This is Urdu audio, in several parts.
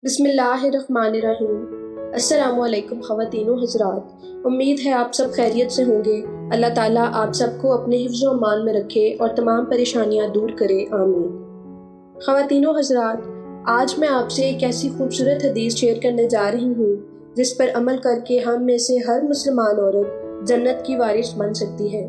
بسم اللہ الرحمن الرحیم۔ السلام علیکم خواتین و حضرات، امید ہے آپ سب خیریت سے ہوں گے۔ اللہ تعالیٰ آپ سب کو اپنے حفظ و امان میں رکھے اور تمام پریشانیاں دور کرے، آمین۔ خواتین و حضرات، آج میں آپ سے ایک ایسی خوبصورت حدیث شیئر کرنے جا رہی ہوں جس پر عمل کر کے ہم میں سے ہر مسلمان عورت جنت کی وارث بن سکتی ہے۔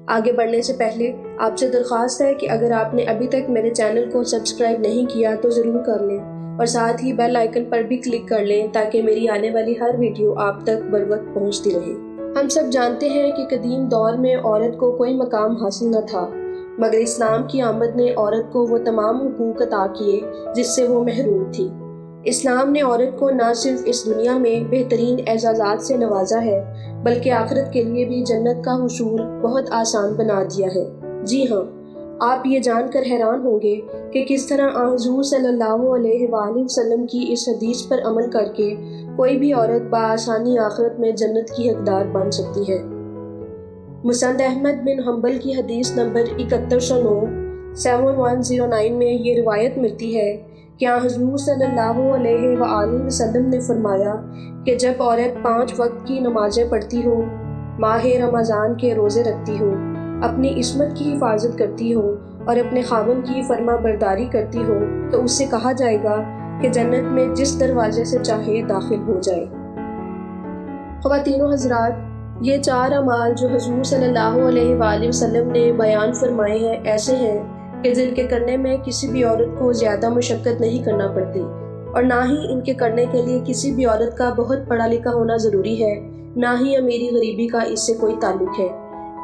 آگے بڑھنے سے پہلے آپ سے درخواست ہے کہ اگر آپ نے ابھی تک میرے چینل کو سبسکرائب نہیں کیا تو ضرور کر لیں اور ساتھ ہی بیل آئیکن پر بھی کلک کر لیں تاکہ میری آنے والی ہر ویڈیو آپ تک بروقت پہنچتی رہے۔ ہم سب جانتے ہیں کہ قدیم دور میں عورت کو کوئی مقام حاصل نہ تھا، مگر اسلام کی آمد نے عورت کو وہ تمام حقوق عطا کیے جس سے وہ محروم تھی۔ اسلام نے عورت کو نہ صرف اس دنیا میں بہترین اعزازات سے نوازا ہے بلکہ آخرت کے لیے بھی جنت کا حصول بہت آسان بنا دیا ہے۔ جی ہاں، آپ یہ جان کر حیران ہوں گے کہ کس طرح حضور صلی اللہ علیہ وآلہ وسلم کی اس حدیث پر عمل کر کے کوئی بھی عورت بآسانی آخرت میں جنت کی حقدار بن سکتی ہے۔ مسند احمد بن حنبل کی حدیث نمبر 7109 میں یہ روایت ملتی ہے کہ حضور صلی اللہ علیہ وآلہ وسلم نے فرمایا کہ جب عورت 5 وقت کی نمازیں پڑھتی ہو، ماہ رمضان کے روزے رکھتی ہو، اپنی عصمت کی حفاظت کرتی ہو اور اپنے خاوند کی فرما برداری کرتی ہو تو اس سے کہا جائے گا کہ جنت میں جس دروازے سے چاہے داخل ہو جائے۔ خواتین و حضرات، یہ 4 اعمال جو حضور صلی اللہ علیہ وآلہ وسلم نے بیان فرمائے ہیں ایسے ہیں کہ جن کے کرنے میں کسی بھی عورت کو زیادہ مشقت نہیں کرنا پڑتی اور نہ ہی ان کے کرنے کے لیے کسی بھی عورت کا بہت پڑھا لکھا ہونا ضروری ہے، نہ ہی امیری غریبی کا اس سے کوئی تعلق ہے،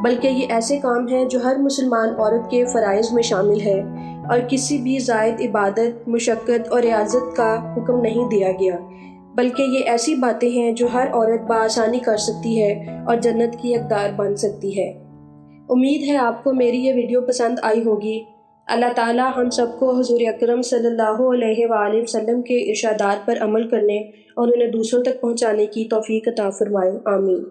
بلکہ یہ ایسے کام ہیں جو ہر مسلمان عورت کے فرائض میں شامل ہے اور کسی بھی زائد عبادت، مشقت اور ریاضت کا حکم نہیں دیا گیا، بلکہ یہ ایسی باتیں ہیں جو ہر عورت بآسانی کر سکتی ہے اور جنت کی حقدار بن سکتی ہے۔ امید ہے آپ کو میری یہ ویڈیو پسند آئی ہوگی۔ اللہ تعالیٰ ہم سب کو حضور اکرم صلی اللہ علیہ وآلہ وسلم کے ارشادات پر عمل کرنے اور انہیں دوسروں تک پہنچانے کی توفیق عطا فرمائے، آمین۔